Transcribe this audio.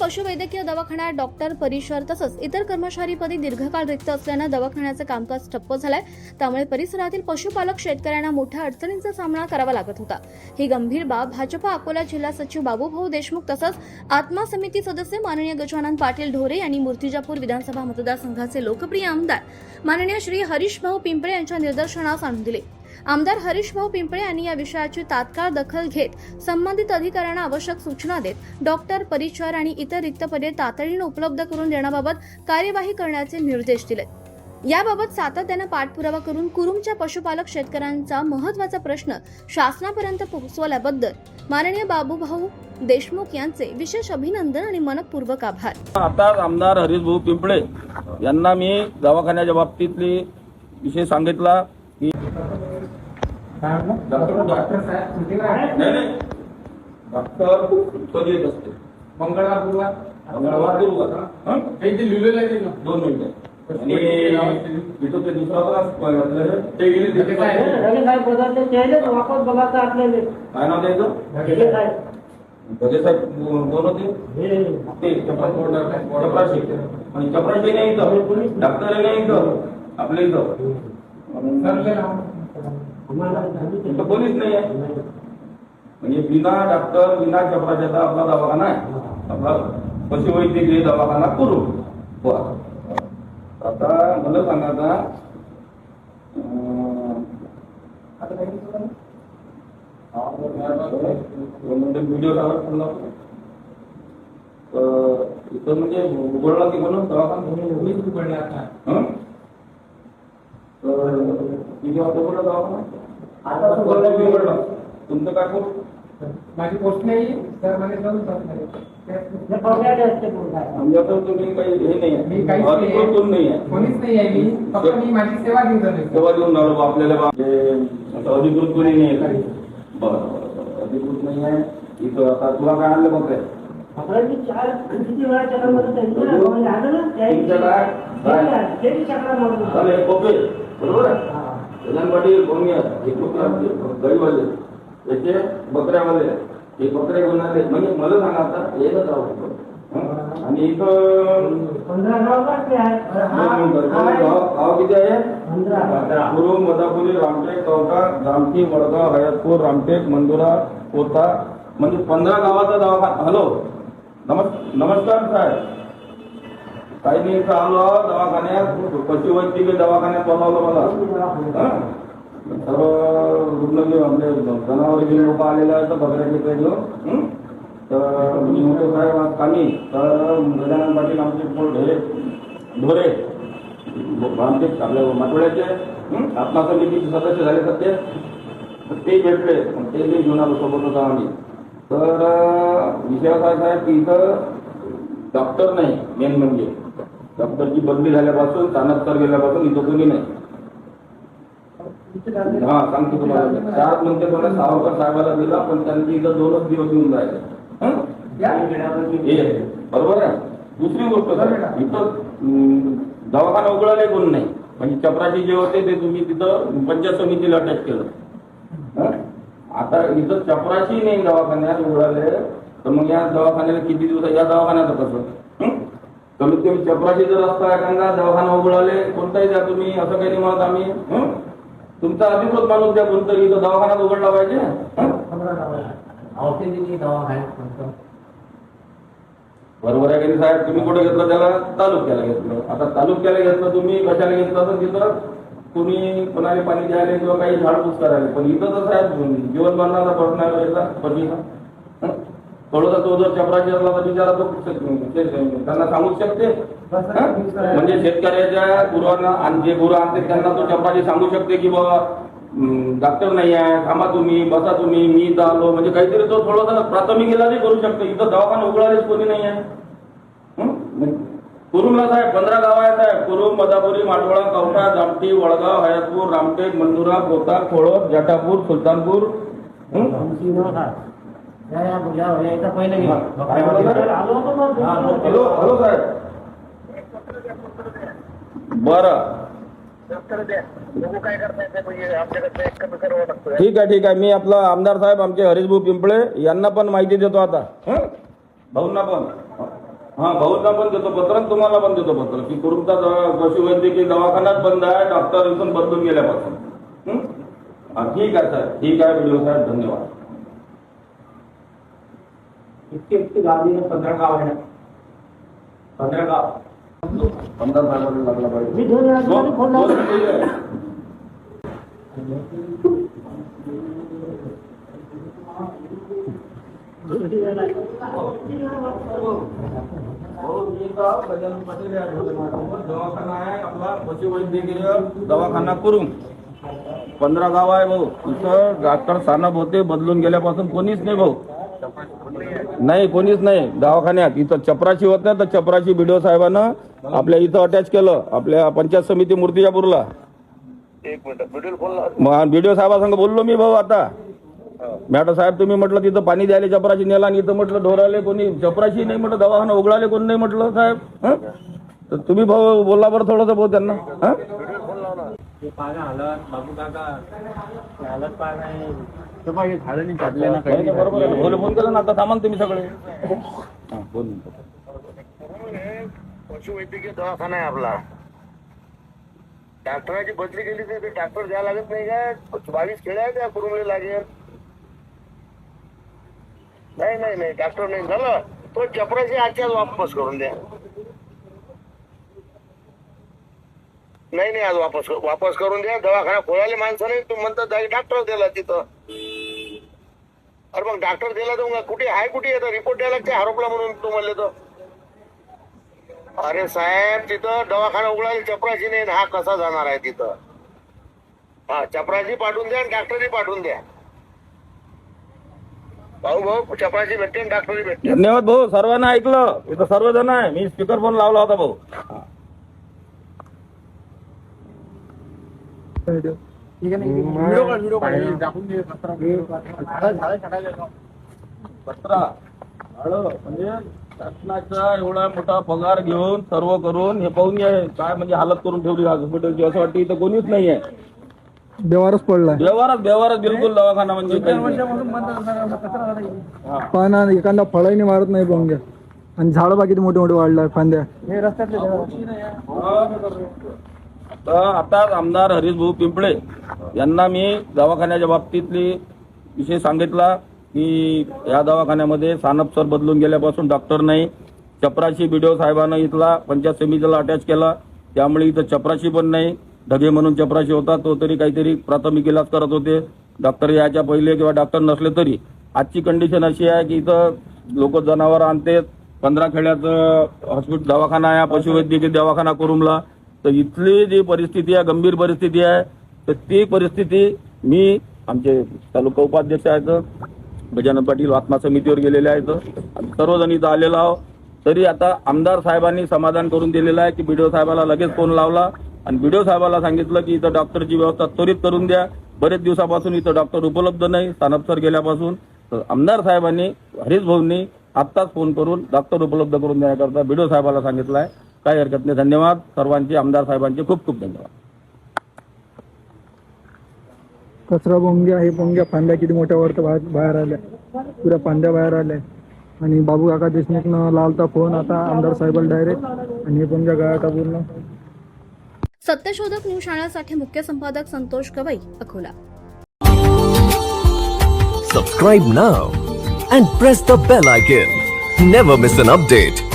पशुवैद्यकीय दवाखान्यात डॉक्टर परिसर तसंच इतर कर्मचारी पदी दीर्घकाळ रिक्त असल्यानं दवाखान्याचं कामकाज ठप्प झालंय। त्यामुळे परिसरातील पशुपालक शेतकऱ्यांना मोठ्या अडचणींचा सामना करावा लागत होता। ही गंभीर बाब भाजपा अकोला जिल्हा सचिव बाबूभाऊ देशमुख तसंच आत्मा समिती सदस्य माननीय गजानन पाटील ढोरे यांनी मूर्तिजापूर विधानसभा मतदारसंघाचे लोकप्रिय आमदार माननीय श्री हरीशभाऊ पिंपळे यांच्या निदर्शनास आणून दिले। आमदार हरीशभाऊ पिंपळे यांनी या विषयाची तात्काळ दखल घेत संबंधित अधिकाऱ्यांना आवश्यक सूचना देत डॉक्टर परिचर आणि इतर रिक्त पदे तातडीने उपलब्ध करून देण्याबाबत कार्यवाही करण्याचे निर्देश दिले। याबाबत सातत्याने पाठपुरावा करून कुरुमच्या पशुपालक शेतकऱ्यांचा महत्त्वाचा प्रश्न शासनापर्यंत पोहोचवल्याबद्दल माननीय बाबूभाऊ देशमुख यांचे विशेष अभिनंदन आणि मनपूर्वक आभार। आता आमदार हरीशभाऊ पिंपळे यांना मी दवाखान्याच्या बाबतीतली विषय सांगितला की डॉक्टर कधी येत असते मंगळवार गुरुवार लिहिलेलं आहे 2 मिनिटं आणि इथं ते दुसरा वापस बघायचं आपल्याला काय नाव द्यायचं भजे साहेब कोण होते ते चपराशी आणि चपराशी नाही इथं डॉक्टर नाही इथं आपल्या इथं पोलीस नाही आहे म्हणजे बिना डॉक्टर बिना चपराशाचा आपला दवाखाना आहे आपला पशुवैद्यकीय दवाखाना करू। आता मला सांगा व्हिडिओ इथं म्हणजे उघडला की म्हणून दवाखाना दवाखाना तुमचं काय पोस्ट माझी पोस्ट नाही तर मला जाऊन म्हणजे आता तुम्ही काही हे नाही आहे कोण नाही आहे कोणीच नाही आहे मी फक्त मी माझी सेवा घेऊन जातो सेवा देऊन राहिलो आपल्याला अधिकृत कोणी नाही आहे बरं अधिकृत नाही आहे इथं आता तुला काय आणलं बघ बरोबर आहे गजानन पाटील भूमिया गरीबाले याचे बकऱ्यावाले हे बकरे बनवले म्हणजे मला सांगा आता एकच राहू आणि इथं 15 गाव किती आहे कुरुम मदापुरी रामटेक कवठा जामठी वडगाव हयातपूर रामटेक मंदुरा कोता म्हणजे 15 गावाचा दवाखाना। हॅलो नमस्कार साहेब काही नाही इथं आलो दवाखान्यात पशुवैद्यकीय दवाखान्यात बोलावलं मला सर्व रुग्ण आपले जनावर घेऊन लोक आलेले आहेत बकऱ्याचे काही तर मी म्हणतो साहेब आज कामी तर गजानन पाटील आमचे ढोरे आमचे आपल्या माटोळ्याचे आत्मा समितीचे सदस्य झाले सध्या तर ते भेटले ते घेऊन आलो सोबत होता आम्ही। तर विषय असा आहे की इथं डॉक्टर नाही मेन म्हणजे डॉक्टरची बदली झाल्यापासून चाणक्य गेल्यापासून इथं कोणी नाही। हा सांगतो तुम्हाला 4 म्हणते थोड्या सावकर साहेबाला दिला पण त्यांची इथं 2च दिवस येऊन जायचे बरोबर आहे। दुसरी गोष्ट इथं दवाखाना उघडायला कोण नाही म्हणजे चपराशी जे होते ते तुम्ही तिथं पंचायत समितीला अटॅच केलं। आता इथं चपराशी नाही दवाखान्यात उघडाले तर मग या दवाखान्याला किती दिवस या दवाखान्याचं कसं कमीत कमी चपराशी जर असता एखादा दवाखाना उघडाले कोणताही द्या तुम्ही असं काही नाही म्हणत आम्ही तुमचा अधिकृत माणूस द्या कोणतरी इथं दवाखान्यात उघडला पाहिजे बरोबर आहे की साहेब तुम्ही कुठे घेतलं त्याला तालुक्याला घेतलं। आता तालुक्याला घेतलं तुम्ही कशाला घेतलं तर तिथं कुणी कोणाला पाणी द्यायला किंवा काही झाडपूस करायला पण इथं तर साहेब जीवन मरणाचा प्रश्न आहे पतीचा थोडासा तो जर चपराशी असला तर बिचारा तो त्यांना सांगूच शकते म्हणजे शेतकऱ्याच्या गुरांना आणि जे गुरं आणते त्यांना तो चपराशी सांगू शकते की बाबा डॉक्टर नाही आहे थांबा तुम्ही बसा तुम्ही मी इथं आलो म्हणजे काहीतरी तो थोडासा प्राथमिक इलाजही करू शकतो। इथं दवाखाना उघडायलाच कोणी नाही आहे कुरुमला साहेब 15 गाव आहेत साहेब कुरुम मदापुरी माटोळा कवठा जामठी वडगाव हयातपूर रामटेक मंदुरा कोता खोळद जटापूर सुलतानपूर हॅलो साहेब बरं ठीक आहे मी आपला आमदार साहेब आमचे हरीशभाऊ पिंपळे यांना पण माहिती देतो आता भाऊंना पण हा भाऊंना पण देतो पत्र आणि तुम्हाला पण देतो पत्र की कुरुमचा पशुवैद्यकीय दवाखानाच बंद आहे डॉक्टर इथून बदलून गेल्यापासून. हं? हा, ठीक आहे साहेब, ठीक आहे व्हिडिओ साहेब, धन्यवाद. इतकी गाडी 15 गाव आहे. 15 गाव 15 साहेबांना लागला पाहिजे. मी 2 वेळा फोन लावला. दोन मिनिटं आहे. दवाखाना आहे आपला पशुवैद्यकीय दवाखाना करून 15 गाव आहे भाऊ. इथं डॉक्टर सानप होते बदलून गेल्यापासून कोणीच नाही भाऊ. नाही कोणीच नाही दवाखान्यात. इथं चपराशी होत नाही तर चपराशी बीडीओ साहेबांना आपल्या इथं अटॅच केलं आपल्या पंचायत समिती मूर्तिजापूरला. मग बीडीओ साहेबांसंग बोललो मी भाऊ. आता मॅडम साहेब तुम्ही म्हटलं तिथं पाणी द्यायला चपराशी नेला आणि इथं म्हटलं ढोराले कोणी चपराशी नाही म्हटलं दवाखाना उघडाले कोणी नाही म्हटलं साहेब. हं? तर तुम्ही भाऊ बोलला बरं थोडंसं भाऊ त्यांना. हं? नाही, नाही, बरोबर आहे. भाऊला फोन केला ना आता थांबा ना तुम्ही सगळे. हां, 2 मिनिटं. पशुवैद्यकीय दवाखाना आहे आपला. डॉक्टराची बदली केली तर डॉक्टर द्यायला लागत नाही का? 22 खेळ आहे त्या कुरुमले लागेल. नाही डॉक्टर नाही झालं तो चपराशी आजच्याच वापस करून द्या. नाही आज वापस करून द्या. दवाखाना खोलायला माणसं नाही तू म्हणतात डॉक्टर दिला तिथं. अरे मग डॉक्टर दिला तर कुठे आहे कुठे येतं रिपोर्ट द्यायला लागते आरोपला म्हणून तू म्हणले तर. अरे साहेब तिथं दवाखाना उघडायला चपराशी नाही हा कसा जाणार आहे तिथं. हा चपराशी पाठवून द्या आणि डॉक्टरही पाठवून द्या. भाऊ चपराशी भेटते आणि डॉक्टरही भेटते. धन्यवाद भाऊ. सर्वांना ऐकलं इथं सर्वजण आहे. मी स्पीकर फोन लावला होता भाऊ. म्हणजे शासनाचा एवढा मोठा पगार घेऊन सर्व करून हे पाहून काय म्हणजे हालत करून ठेवली हॉस्पिटलची असं वाटतं इथं कोणीच नाहीये. व्यवहारच पडला व्यवहारच बिलकुल दवाखाना म्हणजे पाना एखादा फळाही मारत नाही बोंग्या आणि झाड बाकी मोठे मोठे वाढलाय फांद्या. तर आता आमदार हरीश भाऊ पिंपळे यांना मी दवाखान्याच्या बाबतीतली विषय सांगितला की या दवाखान्यामध्ये सानप सर बदलून गेल्यापासून डॉक्टर नाही. चपराशी बीडीओ साहेबांना इथला पंचायत समितीला अटॅच केला त्यामुळे इथं चपराशी पण नाही. ढगे म्हणून चपराशी होता तो तरी काहीतरी प्राथमिक इलाज करत होते. डॉक्टर याच्या पहिले किंवा डॉक्टर नसले तरी आजची कंडिशन अशी आहे की इथं लोक जनावर आणते. 15 खेड्याचं हॉस्पिटल दवाखाना आहे पशुवैद्यकीय दवाखाना कुरुमला. तर इथली जी परिस्थिती आहे गंभीर परिस्थिती आहे. तर ती परिस्थिती मी आमचे तालुका उपाध्यक्ष आहेत गजानन पाटील आत्मा समितीवर गेलेले आहेत. सर्वजण इथं आलेलो आहोत. तरी आता आमदार साहेबांनी समाधान करून दिलेलं आहे की बीडीओ साहेबाला लगेच फोन लावला आणि बीडीओ साहेबाला सांगितलं की इथं डॉक्टरची व्यवस्था त्वरित करून द्या. बरेच दिवसापासून इथं डॉक्टर उपलब्ध नाही सानप सर गेल्यापासून. तर आमदार साहेबांनी हरीश भाऊंनी आत्ताच फोन करून डॉक्टर उपलब्ध करून देण्याकरता बीडीओ साहेबाला सांगितलं आहे. काही हरकत नाही. धन्यवाद सर्वांचे आमदार साहेबांचे खूप खूप धन्यवाद. कचरा बोंग्या हे बोंग्या फांद्या किती मोठ्या वरत बाहेर आल्या पुऱ्या फांद्या बाहेर आल्या आणि बाबू काका देशमुखनं लावता फोन आता आमदार साहेबाला डायरेक्ट आणि हे बोंग्या गाळाटा पूर्ण. सत्यशोधक न्यूज चॅनलसाठी मुख्य संपादक Santosh Gavai, Akola. Subscribe now and press the bell icon. Never miss an update.